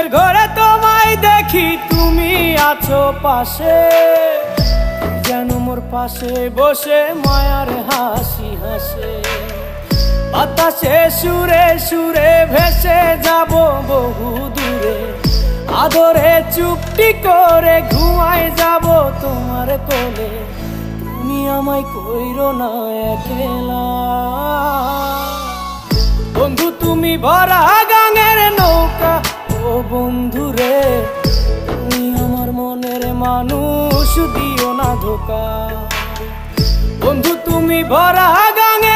ঘুমের ঘরে তোমায় দেখি, তুমি আছো পাশে, যেন মোর পাশে বসে মায়ার হাসি হাসে। বাতাসে সুরে সুরে ভেসে যাব বহু দূরে, আদরে চুপটি করে ঘুমায় যাব তোমার কোলে। তুমি আমায় কইরো না একলা বন্ধু, তুমি ভরা গাঙের নৌকা। ও বন্ধু রে, তুমি আমার মনের মানুষ, দিও না ধোকা। বন্ধু তুমি ভরা গাঙের